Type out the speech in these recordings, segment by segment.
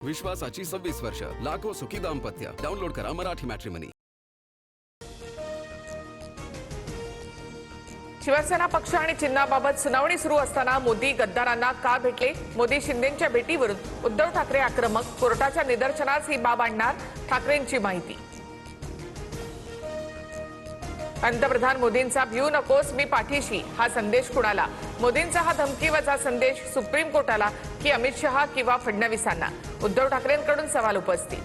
विश्वासाची 26 वर्ष, लाखो सुखी दाम्पत्य. डाउनलोड करा मराठी मॅट्रिमनी. शिवसेना पक्ष आणि चिन्हाबाबत सुनावणी सुरू असताना मोदी गद्दारांना का भेटले? मोदी शिंदेंच्या भेटीवरून उद्धव ठाकरे आक्रमक. कोर्टाच्या निदर्शनास ही बाब आणणार ठाकरेंची माहिती. पंतप्रधान मोदींचा भिऊ नकोस मी पाठीशी हा संदेश कुणाला? मोदींचा हा धमकीवजा संदेश सुप्रीम कोर्टाला की अमित शहा किंवा फडणवीसांना? उद्धव ठाकरेंकडून सवाल उपस्थित.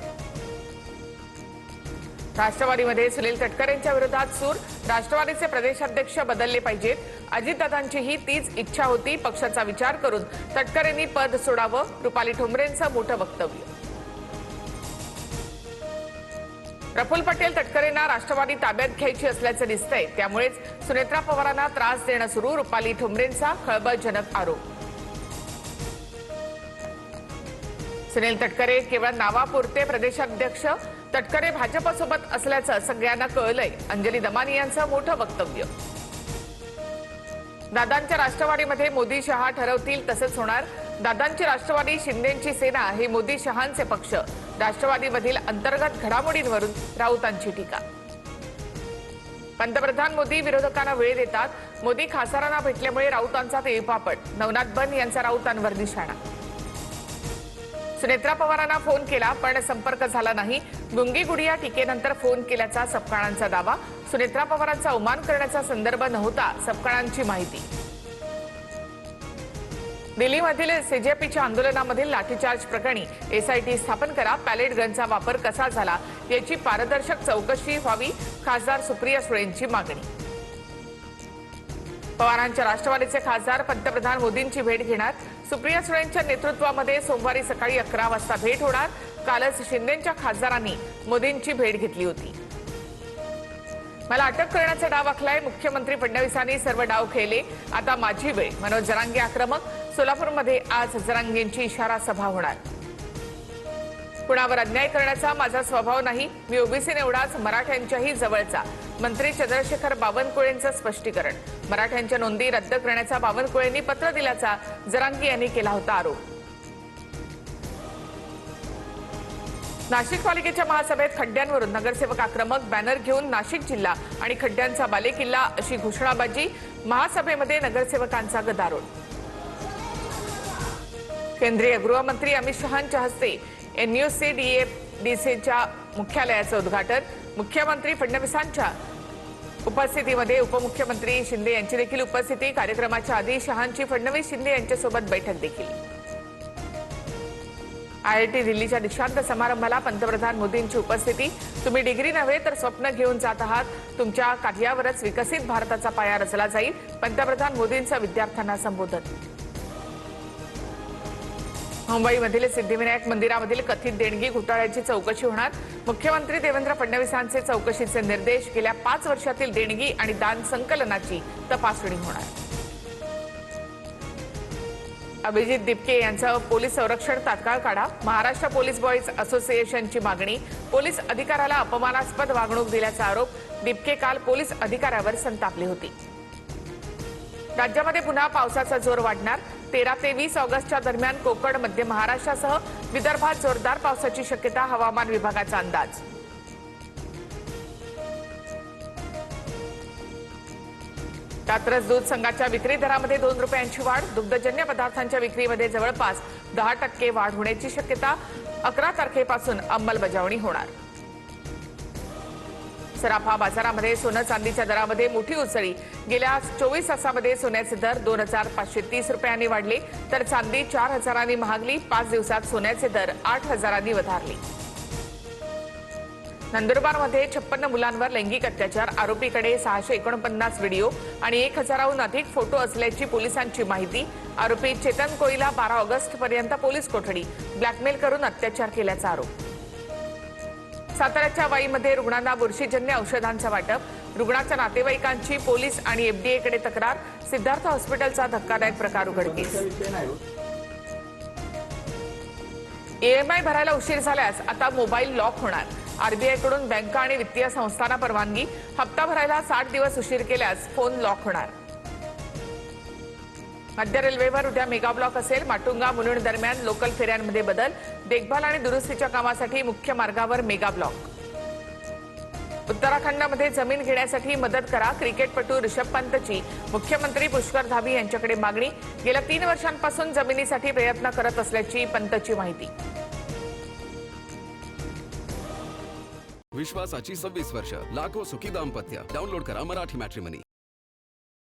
राष्ट्रवादीमध्ये सुनील तटकरेंच्या विरोधात सूर. राष्ट्रवादीचे प्रदेशाध्यक्ष बदलले पाहिजेत. अजितदादांचीही तीच इच्छा होती. पक्षाचा विचार करून तटकरेंनी पद सोडावं. रुपाली ठोंबरेंचं मोठं वक्तव्य. प्रफुल्ल पटेल तटकरेंना राष्ट्रवादी ताब्यात घ्यायची असल्याचं दिसतंय. त्यामुळेच सुनेत्रा पवारांना त्रास देणं सुरू. रुपाली ठोंबरेंचा खळबळजनक आरोप. सुनील तटकरे केवळ नावापुरते प्रदेशाध्यक्ष. तटकरे भाजपसोबत असल्याचं सगळ्यांना कळलंय. अंजली दमानी यांचं मोठं वक्तव्य. दादांच्या राष्ट्रवादीमध्ये मोदी शहा ठरवतील तसंच होणार. दादांची राष्ट्रवादी शिंदेंची सेना हे मोदी शहांचे पक्ष. राष्ट्रवादीमधील अंतर्गत घडामोडींवरून राऊतांची टीका. पंतप्रधान मोदी विरोधकांना वेळ देतात. मोदी खासदारांना भेटल्यामुळे राऊतांचा तिळपापड. नवनाथ बन यांचा राऊतांवर निशाणा. सुनेत्रा पवारांना फोन केला पण संपर्क झाला नाही. गुंगी गुडिया टीकेनंतर फोन केल्याचा सपकाळांचा दावा. सुनेत्रा पवारांचा अवमान करण्याचा संदर्भ नव्हता सपकाळांची माहिती. दिल्लीमधील सीजेपीच्या आंदोलनामधील लाठीचार्ज प्रकरणी एसआयटी स्थापन करा. पॅलेट गनचा वापर कसा झाला याची पारदर्शक चौकशी व्हावी. खासदार सुप्रिया सुळेंची मागणी. पवारांच्या राष्ट्रवादीचे खासदार पंतप्रधान मोदींची भेट घेणार. सुप्रिया सुळेंच्या नेतृत्वामध्ये सोमवारी सकाळी 11 वाजता भेट होणार. कालच शिंदेंच्या खासदारांनी मोदींची भेट घेतली होती. मला अटक करण्याचा डाव आखलाय. मुख्यमंत्री फडणवीसांनी सर्व डाव खेळले. आता माझी वेळ. मनोज जरांगे आक्रमक. सोलापूरमध्ये आज जरांगेंची इशारा सभा होणार. कुणावर अन्याय करण्याचा माझा स्वभाव नाही. मी ओबीसी एवढाच मराठ्यांच्याही जवळचा. मंत्री चंद्रशेखर बावनकुळेंचं स्पष्टीकरण. मराठ्यांच्या नोंदी रद्द करण्याचा बावनकुळेंनी पत्र दिल्याचा जरांगे यांनी केला होता आरोप. नाशिक पालिकेच्या महासभेत खड्ड्यांवरून नगरसेवक आक्रमक. बॅनर घेऊन नाशिक जिल्हा आणि खड्ड्यांचा बालेकिल्ला अशी घोषणाबाजी. महासभेमध्ये नगरसेवकांचा गदारोळ. केंद्रीय गृहमंत्री अमित शहांच्या हस्ते NUCDCच्या मुख्यालयाचं उद्घाटन. मुख्यमंत्री फडणवीसांच्या उपस्थितीमध्ये उपमुख्यमंत्री शिंदे यांची देखील उपस्थिती. कार्यक्रमाच्या आधी शहांची फडणवीस शिंदे यांच्यासोबत बैठक देखील. IIT दिल्लीच्या दीक्षांत समारंभाला पंतप्रधान मोदींची उपस्थिती. तुम्ही डिग्री नव्हे तर स्वप्न घेऊन जात आहात. तुमच्या कार्यावरच विकसित भारताचा पाया रचला जाईल. पंतप्रधान मोदींचं विद्यार्थ्यांना संबोधन. मुंबईमधील सिद्धिविनायक मंदिरामधील कथित देणगी घोटाळ्याची चौकशी होणार. मुख्यमंत्री देवेंद्र फडणवीसांचे चौकशीचे निर्देश. गेल्या 5 वर्षातील देणगी आणि दान संकलनाची तपासणी होणार. अभिजित दिपके यांचं पोलीस संरक्षण तात्काळ काढा. महाराष्ट्र पोलीस बॉईज असोसिएशनची मागणी. पोलीस अधिकाऱ्याला अपमानास्पद वागणूक दिल्याचा आरोप. दिपके काल पोलीस अधिकाऱ्यावर संतापले होते. राज्यामध्ये पुन्हा पावसाचा जोर वाढणार. 13 ते 20 ऑगस्टच्या दरम्यान कोकण, मध्य महाराष्ट्रासह विदर्भात जोरदार पावसाची शक्यता. हवामान विभागाचा अंदाज. कात्रज दूध संघाच्या विक्री दरामध्ये 2 रुपयांची वाढ. दुग्धजन्य पदार्थांच्या विक्रीमध्ये जवळपास 10% वाढ होण्याची शक्यता. 11 तारखेपासून अंमलबजावणी होणार. सराफा बाजारामध्ये सोनं चांदीच्या दरामध्ये मोठी उसळी. गेल्या 24 तासामध्ये सोन्याचे दर 2530 रुपयांनी वाढले तर चांदी 4000 महागली. 5 दिवसात सोन्याचे दर 8000 वधारले. नंदुरबारमध्ये 56 मुलांवर लैंगिक अत्याचार. आरोपीकडे 649 व्हिडिओ आणि 1000हून अधिक फोटो असल्याची पोलिसांची माहिती. आरोपी चेतन कोळीला 12 ऑगस्टपर्यंत पोलीस कोठडी. ब्लॅकमेल करून अत्याचार केल्याचा आरोप. साताऱ्याच्या वाईमध्ये रुग्णांना बुरशीजन्य औषधांचं वाटप. रुग्णाच्या नातेवाईकांची पोलीस आणि FDA कडे तक्रार. सिद्धार्थ हॉस्पिटलचा धक्कादायक प्रकार उघडकीस. EMI भरायला उशीर झाल्यास आता मोबाईल लॉक होणार. RBI कडून बँका आणि वित्तीय संस्थांना परवानगी. हप्ता भरायला 60 दिवस उशीर केल्यास फोन लॉक होणार. मध्य रेल्वेवर उद्या मेगा ब्लॉक असेल. माटुंगा मुलुंड दरम्यान लोकल फेऱ्यांमध्ये बदल. देखभाल आणि दुरुस्तीच्या कामासाठी मुख्य मार्गावर मेगा ब्लॉक. उत्तराखंडमध्ये जमीन घेण्यासाठी मदत करा. क्रिकेटपटू ऋषभ पंतची मुख्यमंत्री पुष्कर धामी यांच्याकडे मागणी. गेल्या 3 वर्षांपासून जमिनीसाठी प्रयत्न करत असल्याची पंतची माहिती. विश्वासाची 26 वर्ष. लाखो सुखी दाम्पत्य. डाउनलोड करा मराठी मॅट्रिमनी.